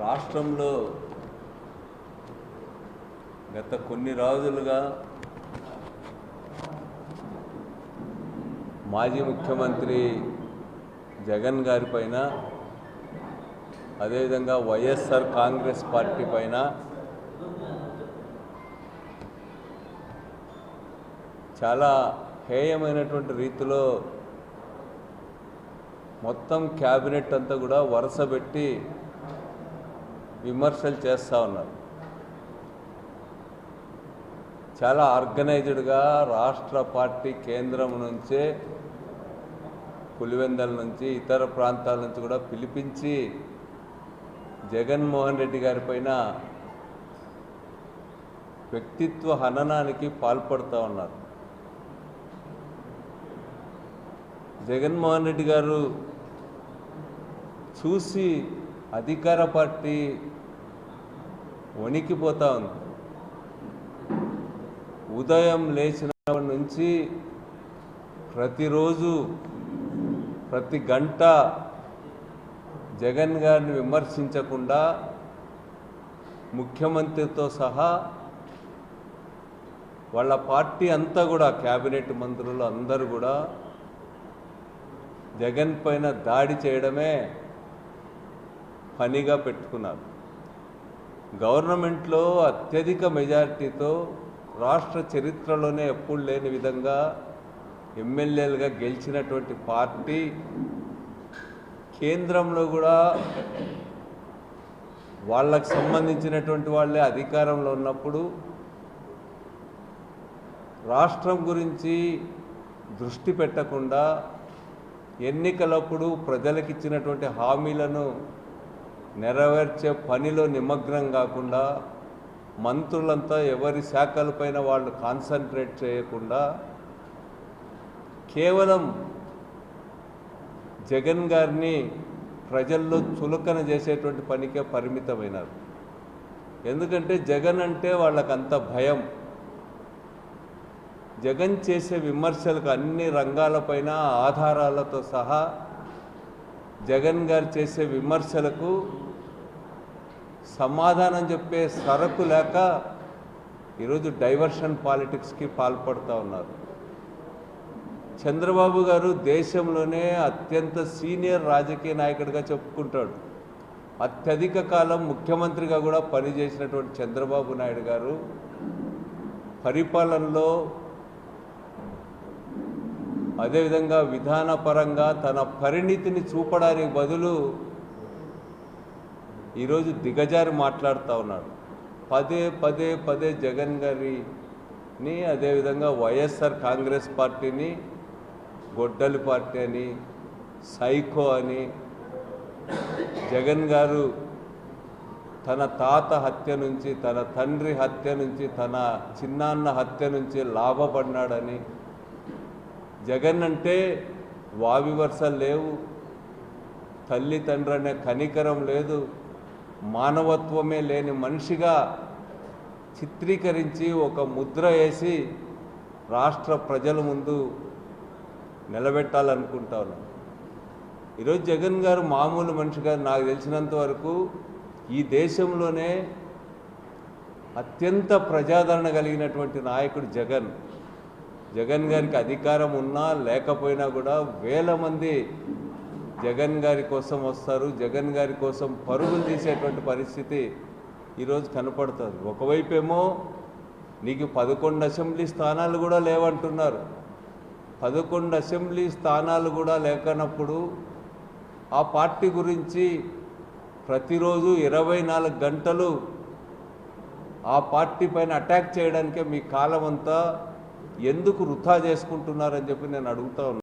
రాష్ట్రంలో గత కొన్ని రోజులుగా మాజీ ముఖ్యమంత్రి జగన్ గారి పైన అదేవిధంగా వైఎస్ఆర్ కాంగ్రెస్ పార్టీ పైన చాలా హేయమైనటువంటి రీతిలో మొత్తం క్యాబినెట్ అంతా కూడా వరుసపెట్టి విమర్శలు చేస్తూ ఉన్నారు. చాలా ఆర్గనైజ్డ్గా రాష్ట్ర పార్టీ కేంద్రం నుంచే పులివెందల నుంచి ఇతర ప్రాంతాల నుంచి కూడా పిలిపించి జగన్మోహన్ రెడ్డి గారి పైన వ్యక్తిత్వ హననానికి పాల్పడుతూ ఉన్నారు. జగన్మోహన్ రెడ్డి గారు చూసి అధికార పార్టీ వణికిపోతూ ఉంది. ఉదయం లేచినప్పటి నుంచి ప్రతిరోజు ప్రతి గంట జగన్ గారిని విమర్శించకుండా ముఖ్యమంత్రితో సహా వాళ్ళ పార్టీ అంతా కూడా క్యాబినెట్ మంత్రులు అందరూ కూడా జగన్ పైన దాడి చేయడమే పనిగా పెట్టుకున్నారు. గవర్నమెంట్లో అత్యధిక మెజారిటీతో రాష్ట్ర చరిత్రలోనే ఎప్పుడు లేని విధంగా ఎమ్మెల్యేలుగా గెలిచినటువంటి పార్టీ కేంద్రంలో కూడా వాళ్ళకు సంబంధించినటువంటి వాళ్ళే అధికారంలో ఉన్నప్పుడు రాష్ట్రం గురించి దృష్టి పెట్టకుండా ఎన్నికలప్పుడు ప్రజలకు ఇచ్చినటువంటి హామీలను నెరవేర్చే పనిలో నిమగ్నం కాకుండా మంత్రులంతా ఎవరి శాఖలపైన వాళ్ళు కాన్సన్ట్రేట్ చేయకుండా కేవలం జగన్ గారిని ప్రజల్లో చులకన చేసేటువంటి పనికే పరిమితమైనారు. ఎందుకంటే జగన్ అంటే వాళ్ళకంత భయం. జగన్ చేసే విమర్శలకు అన్ని రంగాలపైన ఆధారాలతో సహా జగన్ గారు చేసే విమర్శలకు సమాధానం చెప్పే సరకు లేక ఈరోజు డైవర్షన్ పాలిటిక్స్కి పాల్పడుతూ ఉన్నారు. చంద్రబాబు గారు దేశంలోనే అత్యంత సీనియర్ రాజకీయ నాయకుడిగా చెప్పుకుంటాడు. అత్యధిక కాలం ముఖ్యమంత్రిగా కూడా పనిచేసినటువంటి చంద్రబాబు నాయుడు గారు పరిపాలనలో అదేవిధంగా విధానపరంగా తన పరిణితిని చూపడానికి బదులు ఈరోజు దిగజారి మాట్లాడుతూ ఉన్నాడు. పదే పదే పదే జగన్ గారిని అదేవిధంగా వైఎస్ఆర్ కాంగ్రెస్ పార్టీని గొడ్డలి పార్టీ అని, సైకో అని, జగన్ గారు తన తాత హత్య నుంచి, తన తండ్రి హత్య నుంచి, తన చిన్నాన్న హత్య నుంచి లాభపడినాడని, జగన్ అంటే వావివర్సలు లేవు, తల్లి తండ్రి అనే కనికరం లేదు, మానవత్వమే లేని మనిషిగా చిత్రీకరించి ఒక ముద్ర వేసి రాష్ట్ర ప్రజల ముందు నిలబెట్టాలనుకుంటా ఉన్నాను. ఈరోజు జగన్ గారు మామూలు మనిషిగా నాకు తెలిసినంత వరకు ఈ దేశంలోనే అత్యంత ప్రజాదరణ కలిగినటువంటి నాయకుడు జగన్. జగన్ గారికి అధికారం ఉన్నా లేకపోయినా కూడా వేల మంది జగన్ గారి కోసం వస్తారు. జగన్ గారి కోసం పరుగులు తీసేటువంటి పరిస్థితి ఈరోజు కనపడుతుంది. ఒకవైపేమో నీకు 11 అసెంబ్లీ స్థానాలు కూడా లేవంటున్నారు. 11 అసెంబ్లీ స్థానాలు కూడా లేకనప్పుడు ఆ పార్టీ గురించి ప్రతిరోజు 24 గంటలు ఆ పార్టీ పైన అటాక్ చేయడానికే మీ కాలం అంతా ఎందుకు వృధా చేసుకుంటున్నారని చెప్పి నేను అడుగుతా ఉన్నాను.